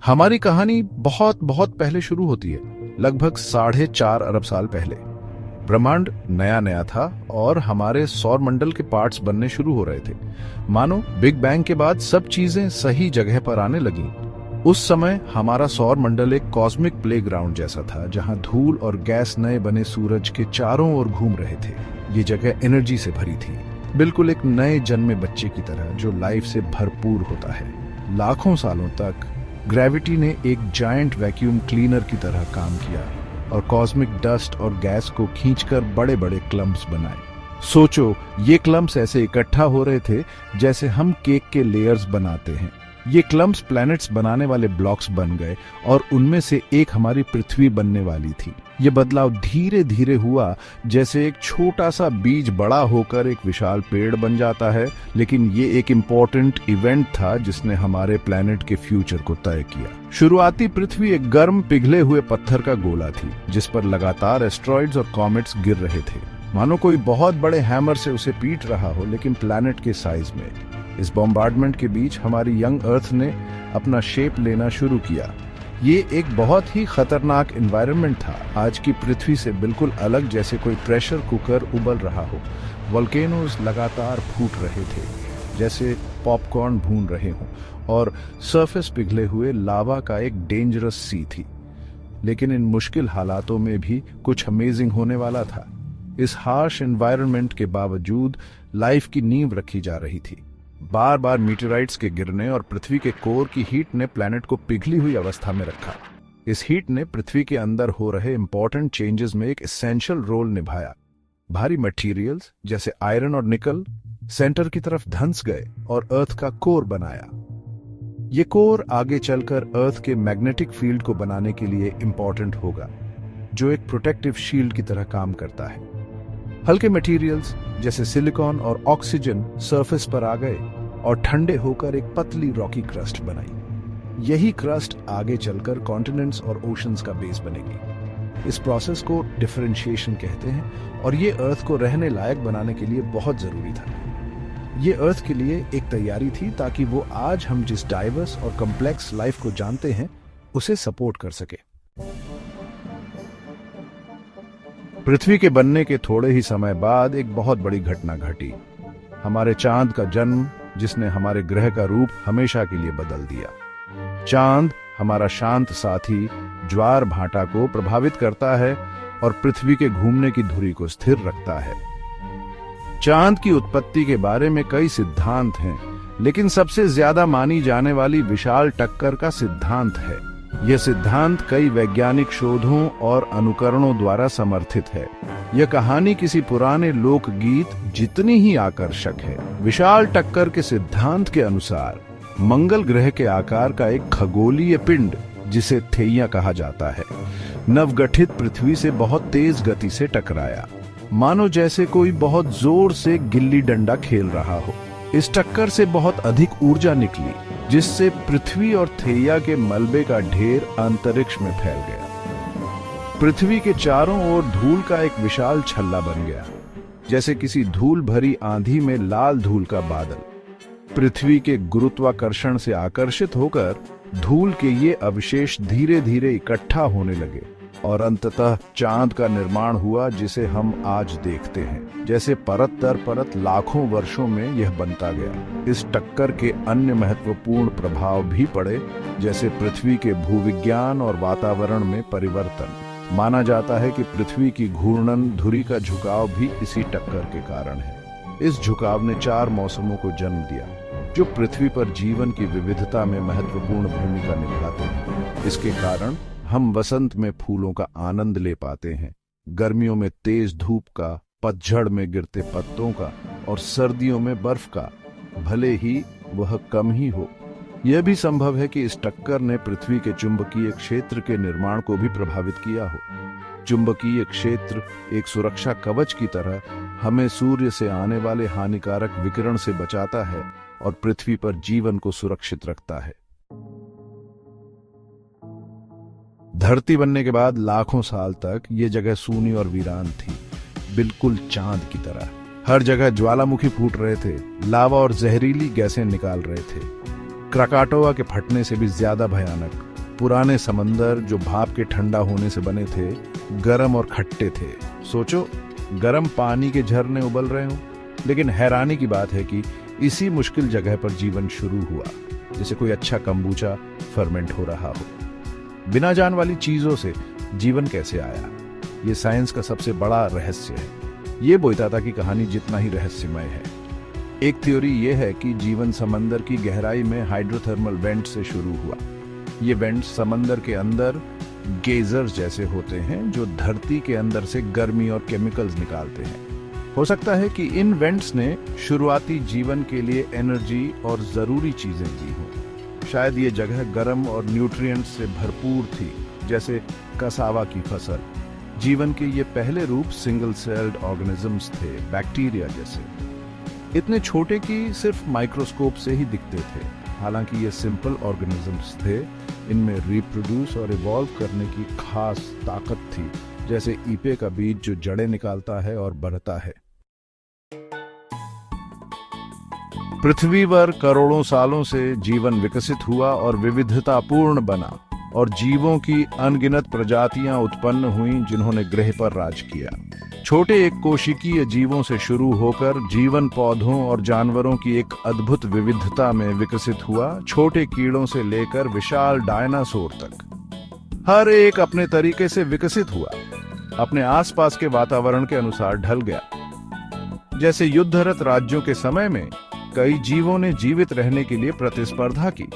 हमारी कहानी बहुत बहुत पहले शुरू होती है, लगभग 4.5 अरब साल पहले। ब्रह्मांड नया नया था और हमारे सौर मंडल के पार्ट्स बनने शुरू हो रहे थे। मानो बिग बैंग के बाद सब चीजें सही जगह पर आने लगी। उस समय हमारा सौर मंडल एक कॉस्मिक प्लेग्राउंड जैसा था, जहां धूल और गैस नए बने सूरज के चारों ओर घूम रहे थे। ये जगह एनर्जी से भरी थी, बिल्कुल एक नए जन्मे बच्चे की तरह जो लाइफ से भरपूर होता है। लाखों सालों तक ग्रेविटी ने एक जायंट वैक्यूम क्लीनर की तरह काम किया और कॉस्मिक डस्ट और गैस को खींचकर बड़े बड़े क्लम्प्स बनाए। सोचो, ये क्लम्प्स ऐसे इकट्ठा हो रहे थे जैसे हम केक के लेयर्स बनाते हैं। ये क्लम्प्स प्लैनेट्स बनाने वाले ब्लॉक्स बन गए और उनमें से एक हमारी पृथ्वी बनने वाली थी। ये बदलाव धीरे धीरे हुआ, जैसे एक छोटा सा बीज बड़ा होकर एक विशाल पेड़ बन जाता है। लेकिन ये एक इम्पोर्टेंट इवेंट था जिसने हमारे प्लैनेट के फ्यूचर को तय किया। शुरुआती पृथ्वी एक गर्म पिघले हुए पत्थर का गोला थी, जिस पर लगातार एस्ट्रॉइड्स और कॉमेट्स गिर रहे थे, मानो कोई बहुत बड़े हैमर से उसे पीट रहा हो, लेकिन प्लैनेट के साइज में। इस बॉम्बार्डमेंट के बीच हमारी यंग अर्थ ने अपना शेप लेना शुरू किया। ये एक बहुत ही खतरनाक एनवायरनमेंट था, आज की पृथ्वी से बिल्कुल अलग, जैसे कोई प्रेशर कुकर उबल रहा हो। वोल्केनोज लगातार फूट रहे थे, जैसे पॉपकॉर्न भून रहे हों, और सरफेस पिघले हुए लावा का एक डेंजरस सी थी। लेकिन इन मुश्किल हालातों में भी कुछ अमेजिंग होने वाला था। इस हार्श एनवायरनमेंट के बावजूद लाइफ की नींव रखी जा रही थी। बार बार मीटेराइट्स के गिरने और पृथ्वी के कोर की हीट ने प्लैनेट को पिघली हुई अवस्था में रखा। इस हीट ने पृथ्वी के अंदर हो रहे इंपॉर्टेंट चेंजेस में एक एसेंशियल रोल निभाया। भारी मटेरियल्स जैसे आयरन और निकल सेंटर की तरफ धंस गए और अर्थ का कोर बनाया। ये कोर आगे चलकर अर्थ के मैग्नेटिक फील्ड को बनाने के लिए इंपॉर्टेंट होगा, जो एक प्रोटेक्टिव शील्ड की तरह काम करता है। हल्के मटेरियल्स जैसे सिलिकॉन और ऑक्सीजन सरफेस पर आ गए और ठंडे होकर एक पतली रॉकी क्रस्ट बनाई। यही क्रस्ट आगे चलकर कॉन्टिनेंट्स और ओशंस का बेस बनेगी। इस प्रोसेस को डिफरेंशिएशन कहते हैं और ये अर्थ को रहने लायक बनाने के लिए बहुत जरूरी था। ये अर्थ के लिए एक तैयारी थी ताकि वो आज हम जिस डाइवर्स और कॉम्प्लेक्स लाइफ को जानते हैं उसे सपोर्ट कर सके। पृथ्वी के बनने के थोड़े ही समय बाद एक बहुत बड़ी घटना घटी। हमारे चांद का जन्म, जिसने हमारे ग्रह का रूप हमेशा के लिए बदल दिया। चांद हमारा शांत साथी ज्वार भाटा को प्रभावित करता है और पृथ्वी के घूमने की धुरी को स्थिर रखता है। चांद की उत्पत्ति के बारे में कई सिद्धांत हैं, लेकिन सबसे ज्यादा मानी जाने वाली विशाल टक्कर का सिद्धांत है। यह सिद्धांत कई वैज्ञानिक शोधों और अनुकरणों द्वारा समर्थित है। यह कहानी किसी पुराने लोकगीत जितनी ही आकर्षक है। विशाल टक्कर के सिद्धांत के अनुसार मंगल ग्रह के आकार का एक खगोलीय पिंड, जिसे थेइया कहा जाता है, नवगठित पृथ्वी से बहुत तेज गति से टकराया, मानो जैसे कोई बहुत जोर से गिल्ली डंडा खेल रहा हो। इस टक्कर से बहुत अधिक ऊर्जा निकली, जिससे पृथ्वी और थेइया के मलबे का ढेर अंतरिक्ष में फैल गया। पृथ्वी के चारों ओर धूल का एक विशाल छल्ला बन गया, जैसे किसी धूल भरी आंधी में लाल धूल का बादल। पृथ्वी के गुरुत्वाकर्षण से आकर्षित होकर धूल के ये अवशेष धीरे धीरे इकट्ठा होने लगे और अंततः चांद का निर्माण हुआ, जिसे हम आज देखते हैं। जैसे परत दर परत लाखों वर्षों में यह बनता गया। इस टक्कर के अन्य महत्वपूर्ण प्रभाव भी पड़े, जैसे पृथ्वी के भूविज्ञान और वातावरण में परिवर्तन। माना जाता है कि पृथ्वी की घूर्णन धुरी का झुकाव भी इसी टक्कर के कारण है। इस झुकाव ने 4 मौसमों को जन्म दिया, जो पृथ्वी पर जीवन की विविधता में महत्वपूर्ण भूमिका निभाते हैं। इसके कारण हम वसंत में फूलों का आनंद ले पाते हैं, गर्मियों में तेज धूप का, पतझड़ में गिरते पत्तों का और सर्दियों में बर्फ का, भले ही वह कम ही हो। यह भी संभव है कि इस टक्कर ने पृथ्वी के चुंबकीय क्षेत्र के निर्माण को भी प्रभावित किया हो। चुंबकीय क्षेत्र एक सुरक्षा कवच की तरह हमें सूर्य से आने वाले हानिकारक विकिरण से बचाता है और पृथ्वी पर जीवन को सुरक्षित रखता है। धरती बनने के बाद लाखों साल तक ये जगह सूनी और वीरान थी, बिल्कुल चांद की तरह। हर जगह ज्वालामुखी फूट रहे थे, लावा और जहरीली गैसें निकाल रहे थे। क्राकाटोआ के फटने से भी ज्यादा भयानक। पुराने समंदर जो भाप के ठंडा होने से बने थे, गर्म और खट्टे थे। सोचो, गर्म पानी के झरने उबल रहे हों। लेकिन हैरानी की बात है कि इसी मुश्किल जगह पर जीवन शुरू हुआ, जैसे कोई अच्छा कंबूचा फर्मेंट हो रहा हो। बिना जान वाली चीजों से जीवन कैसे आया, ये साइंस का सबसे बड़ा रहस्य है। ये बोइताता की कहानी जितना ही रहस्यमय है। एक थ्योरी ये है कि जीवन समंदर की गहराई में हाइड्रोथर्मल वेंट से शुरू हुआ। ये वेंट समंदर के अंदर गेजर्स जैसे होते हैं, जो धरती के अंदर से गर्मी और केमिकल्स निकालते हैं। हो सकता है कि इन वेंट्स ने शुरुआती जीवन के लिए एनर्जी और जरूरी चीजें दी हों। शायद ये जगह गर्म और न्यूट्रिएंट्स से भरपूर थी, जैसे कसावा की फसल। जीवन के ये पहले रूप सिंगल सेल्ड ऑर्गेनिजम्स थे, बैक्टीरिया जैसे। इतने छोटे कि सिर्फ माइक्रोस्कोप से ही दिखते थे। हालांकि ये सिंपल ऑर्गेनिजम्स थे, इनमें रिप्रोड्यूस और इवॉल्व करने की खास ताकत थी, जैसे ईपे का बीज जो जड़ें निकालता है और बढ़ता है। पृथ्वी पर करोड़ों सालों से जीवन विकसित हुआ और विविधतापूर्ण बना, और जीवों की अनगिनत प्रजातियां उत्पन्न हुईं जिन्होंने ग्रह पर राज किया। छोटे एक कोशिकीय जीवों से शुरू होकर जीवन पौधों और जानवरों की एक अद्भुत विविधता में विकसित हुआ। छोटे कीड़ों से लेकर विशाल डायनासोर तक हर एक अपने तरीके से विकसित हुआ, अपने आसपास के वातावरण के अनुसार ढल गया। जैसे युद्धरत राज्यों के समय में कई जीवों ने जीवित रहने के लिए प्रतिस्पर्धा की।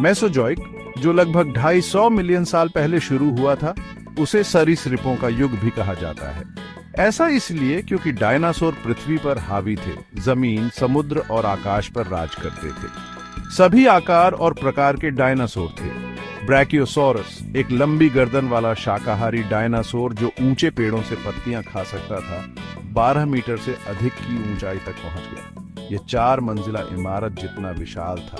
मेसोजोइक, जो लगभग 250 मिलियन साल पहले शुरू हुआ था, उसे सरीसृपों का युग भी कहा जाता है। ऐसा इसलिए क्योंकि डायनासोर पृथ्वी पर हावी थे, जमीन, समुद्र और आकाश पर राज करते थे। सभी आकार और प्रकार के डायनासोर थे। ब्रैकियोसॉरस, एक लंबी गर्दन वाला शाकाहारी डायनासोर जो ऊंचे पेड़ों से पत्तियां खा सकता था, 12 मीटर से अधिक की ऊंचाई तक पहुंच गया। यह 4 मंजिला इमारत जितना विशाल था।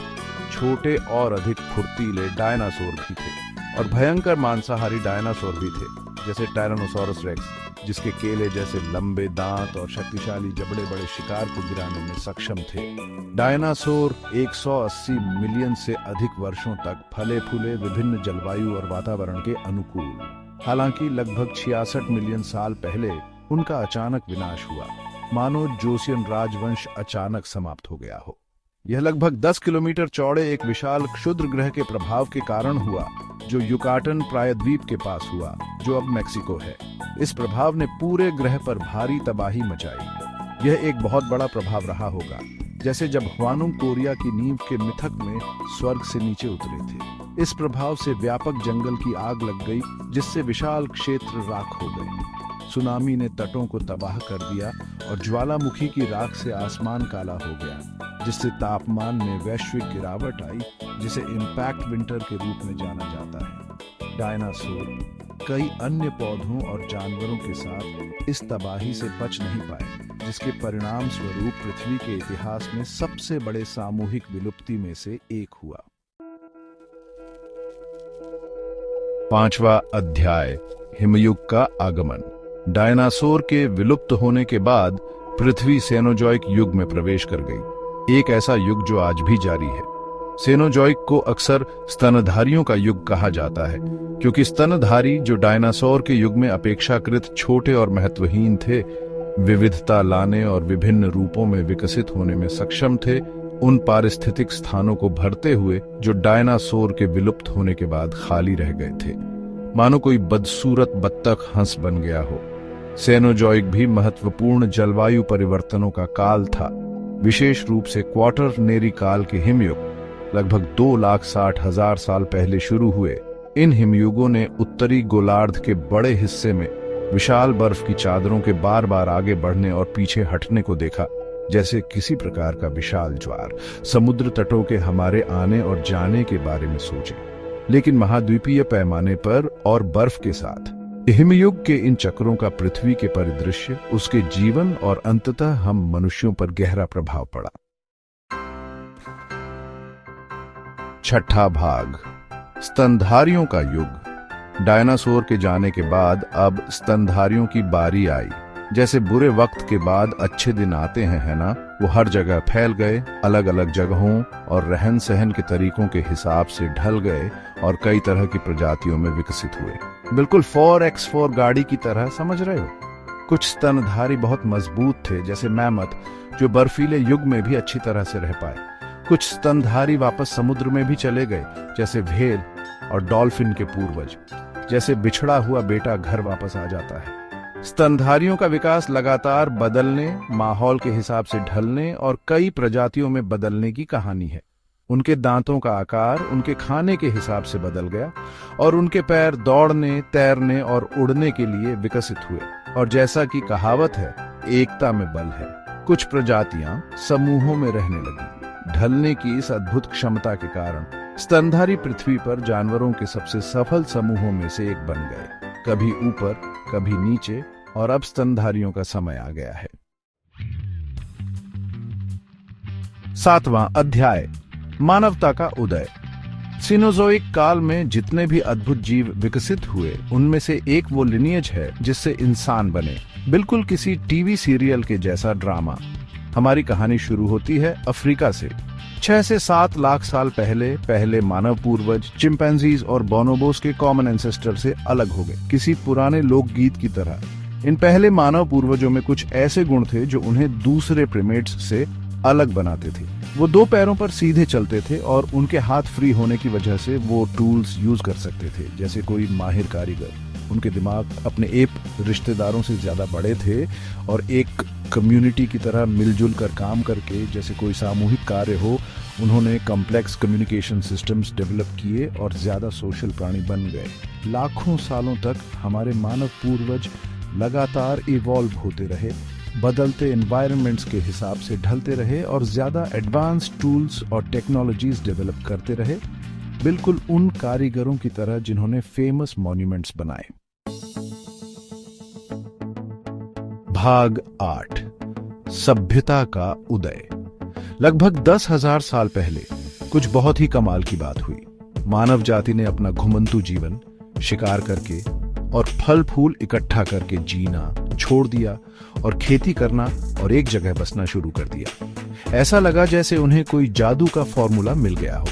छोटे और अधिक फुर्तीले डायनासोर भी थे, और भयंकर मांसाहारी डायनासोर भी थे, जैसे टायरानोसोरस रेक्स, जिसके केले जैसे लंबे दांत और शक्तिशाली जबड़े बड़े शिकार को गिराने में सक्षम थे। डायनासोर 180 मिलियन से अधिक वर्षों तक फले फूले, विभिन्न जलवायु और वातावरण के अनुकूल। हालांकि लगभग 66 मिलियन साल पहले उनका अचानक विनाश हुआ, मानो जोसियन राजवंश अचानक समाप्त हो गया हो। यह लगभग 10 किलोमीटर चौड़े एक विशाल क्षुद्र ग्रह के प्रभाव के कारण हुआ, जो युकाटन प्रायद्वीप के पास हुआ, जो अब मेक्सिको है। इस प्रभाव ने पूरे ग्रह पर भारी तबाही मचाई। यह एक बहुत बड़ा प्रभाव रहा होगा, जैसे जब ह्वानुंग कोरिया की नींव के मिथक में स्वर्ग से नीचे उतरे थे। इस प्रभाव से व्यापक जंगल की आग लग गई, जिससे विशाल क्षेत्र राख हो गए। सुनामी ने तटों को तबाह कर दिया और ज्वालामुखी की राख से आसमान काला हो गया, जिससे तापमान में वैश्विक गिरावट आई, जिसे इम्पैक्ट विंटर के रूप में जाना जाता है। डायनासोर कई अन्य पौधों और जानवरों के साथ इस तबाही से बच नहीं पाए, जिसके परिणाम स्वरूप पृथ्वी के इतिहास में सबसे बड़े सामूहिक विलुप्ति में से एक हुआ। 5वां अध्याय, हिमयुग का आगमन। डायनासोर के विलुप्त होने के बाद पृथ्वी सेनोजोइक युग में प्रवेश कर गई, एक ऐसा युग जो आज भी जारी है। सेनोजोइक को अक्सर स्तनधारियों का युग कहा जाता है, क्योंकि स्तनधारी, जो डायनासोर के युग में अपेक्षाकृत छोटे और महत्वहीन थे, विविधता लाने और विभिन्न रूपों में विकसित होने में सक्षम थे, उन पारिस्थितिक स्थानों को भरते हुए जो डायनासोर के विलुप्त होने के बाद खाली रह गए थे। मानो कोई बदसूरत बत्तख हंस बन गया हो। सेनोजोइक भी महत्वपूर्ण जलवायु परिवर्तनों का काल था, विशेष रूप से क्वाटरनेरी काल के हिमयुग लगभग 2,60,000 साल पहले शुरू हुए। इन हिमयुगों ने उत्तरी गोलार्ध के बड़े हिस्से में विशाल बर्फ की चादरों के बार बार आगे बढ़ने और पीछे हटने को देखा, जैसे किसी प्रकार का विशाल ज्वार। समुद्र तटों के हमारे आने और जाने के बारे में सोचें, लेकिन महाद्वीपीय पैमाने पर और बर्फ के साथ। हिमयुग के इन चक्रों का पृथ्वी के परिदृश्य, उसके जीवन और अंततः हम मनुष्यों पर गहरा प्रभाव पड़ा। 6ठा भाग, स्तनधारियों का युग। डायनासोर के जाने के बाद अब स्तनधारियों की बारी आई। जैसे बुरे वक्त के बाद अच्छे दिन आते हैं, है ना? वो हर जगह फैल गए, अलग अलग जगहों और रहन सहन के तरीकों के हिसाब से ढल गए और कई तरह की प्रजातियों में विकसित हुए। बिल्कुल 4x4 गाड़ी की तरह, समझ रहे हो? कुछ स्तनधारी बहुत मजबूत थे, जैसे मैमथ, जो बर्फीले युग में भी अच्छी तरह से रह पाए। कुछ स्तनधारी वापस समुद्र में भी चले गए, जैसे व्हेल और डॉल्फिन के पूर्वज। जैसे बिछड़ा हुआ बेटा घर वापस आ जाता है। स्तनधारियों का विकास लगातार बदलने, माहौल के हिसाब से ढलने और कई प्रजातियों में बदलने की कहानी है। उनके दांतों का आकार उनके खाने के हिसाब से बदल गया और उनके पैर दौड़ने, तैरने और उड़ने के लिए विकसित हुए। और जैसा कि कहावत है, एकता में बल है। कुछ प्रजातियां समूहों में रहने लगी। ढलने की इस अद्भुत क्षमता के कारण स्तनधारी पृथ्वी पर जानवरों के सबसे सफल समूहों में से एक बन गए। कभी ऊपर, कभी नीचे, और अब स्तनधारियों का समय आ गया है। 7वां अध्याय, मानवता का उदय। सीनोजोइक काल में जितने भी अद्भुत जीव विकसित हुए, उनमें से एक वो लिनिएज है जिससे इंसान बने। बिल्कुल किसी टीवी सीरियल के जैसा ड्रामा। हमारी कहानी शुरू होती है अफ्रीका से। 6 से 7 लाख साल पहले मानव पूर्वज चिंपैंजीज और बोनोबोस के कॉमन एंसेस्टर से अलग हो गए, किसी पुराने लोकगीत की तरह। इन पहले मानव पूर्वजों में कुछ ऐसे गुण थे जो उन्हें दूसरे प्रीमेट्स से अलग बनाते थे। वो 2 पैरों पर सीधे चलते थे और उनके हाथ फ्री होने की वजह से वो टूल्स यूज कर सकते थे, जैसे कोई माहिर कारीगर। उनके दिमाग अपने एप रिश्तेदारों से ज्यादा बड़े थे और एक कम्युनिटी की तरह मिलजुल कर काम करके, जैसे कोई सामूहिक कार्य हो, उन्होंने कॉम्प्लेक्स कम्युनिकेशन सिस्टम्स डेवलप किए और ज्यादा सोशल प्राणी बन गए। लाखों सालों तक हमारे मानव पूर्वज लगातार इवॉल्व होते रहे, बदलते एनवायरनमेंट्स के हिसाब से ढलते रहे और ज्यादा एडवांस टूल्स और टेक्नोलॉजीज डेवलप करते रहे, बिल्कुल उन कारीगरों की तरह जिन्होंने फेमस मॉन्यूमेंट्स बनाए। भाग 8, सभ्यता का उदय। लगभग 10,000 साल पहले कुछ बहुत ही कमाल की बात हुई। मानव जाति ने अपना घुमंतू जीवन शिकार करके और फल फूल इकट्ठा करके जीना छोड़ दिया और खेती करना और एक जगह बसना शुरू कर दिया। ऐसा लगा जैसे उन्हें कोई जादू का फॉर्मूला मिल गया हो।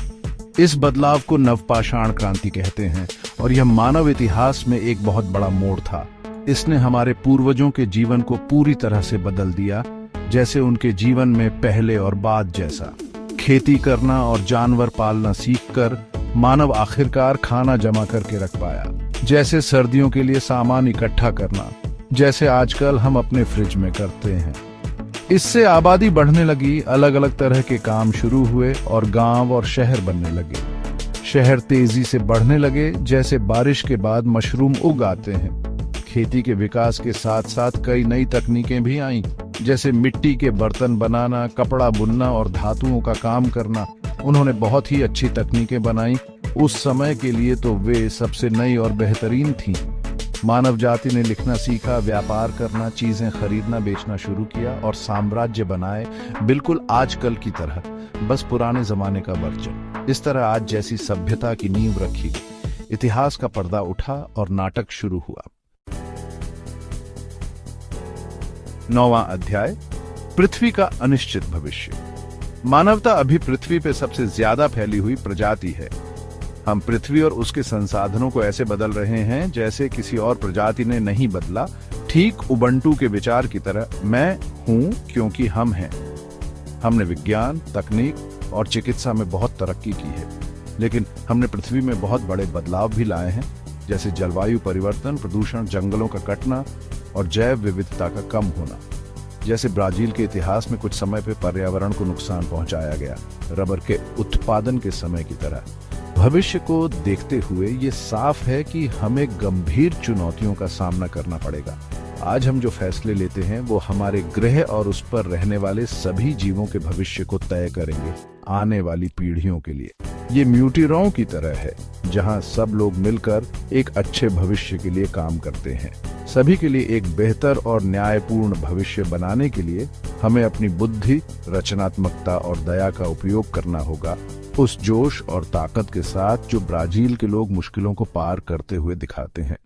इस बदलाव को नवपाषाण क्रांति कहते हैं और यह मानव इतिहास में एक बहुत बड़ा मोड़ था। इसने हमारे पूर्वजों के जीवन को पूरी तरह से बदल दिया, जैसे उनके जीवन में पहले और बाद जैसा। खेती करना और जानवर पालना सीखकर मानव आखिरकार खाना जमा करके रख पाया, जैसे सर्दियों के लिए सामान इकट्ठा करना, जैसे आजकल हम अपने फ्रिज में करते हैं। इससे आबादी बढ़ने लगी, अलग अलग तरह के काम शुरू हुए और गांव और शहर बनने लगे। शहर तेजी से बढ़ने लगे, जैसे बारिश के बाद मशरूम उग आते हैं। खेती के विकास के साथ साथ कई नई तकनीकें भी आईं, जैसे मिट्टी के बर्तन बनाना, कपड़ा बुनना और धातुओं का काम करना। उन्होंने बहुत ही अच्छी तकनीकें बनाई। उस समय के लिए तो वे सबसे नई और बेहतरीन थीं। मानव जाति ने लिखना सीखा, व्यापार करना, चीजें खरीदना बेचना शुरू किया और साम्राज्य बनाए, बिल्कुल आजकल की तरह, बस पुराने जमाने का वर्जन। इस तरह आज जैसी सभ्यता की नींव रखी गई। इतिहास का पर्दा उठा और नाटक शुरू हुआ। 9वां अध्याय, पृथ्वी का अनिश्चित भविष्य। मानवता अभी पृथ्वी पे सबसे ज्यादा फैली हुई प्रजाति है। हम पृथ्वी और उसके संसाधनों को ऐसे बदल रहे हैं जैसे किसी और प्रजाति ने नहीं बदला, ठीक उबंटू के विचार की तरह, मैं हूं क्योंकि हम हैं। हमने विज्ञान, तकनीक और चिकित्सा में बहुत तरक्की की है, लेकिन हमने पृथ्वी में बहुत बड़े बदलाव भी लाए हैं, जैसे जलवायु परिवर्तन, प्रदूषण, जंगलों का कटना और जैव विविधता का कम होना। जैसे ब्राजील के इतिहास में कुछ समय पे पर्यावरण को नुकसान पहुंचाया गया, रबर के उत्पादन के समय की तरह। भविष्य को देखते हुए ये साफ है कि हमें गंभीर चुनौतियों का सामना करना पड़ेगा। आज हम जो फैसले लेते हैं वो हमारे ग्रह और उस पर रहने वाले सभी जीवों के भविष्य को तय करेंगे, आने वाली पीढ़ियों के लिए। ये म्यूटीरों की तरह है, जहां सब लोग मिलकर एक अच्छे भविष्य के लिए काम करते हैं। सभी के लिए एक बेहतर और न्यायपूर्ण भविष्य बनाने के लिए हमें अपनी बुद्धि, रचनात्मकता और दया का उपयोग करना होगा, उस जोश और ताकत के साथ जो ब्राजील के लोग मुश्किलों को पार करते हुए दिखाते हैं।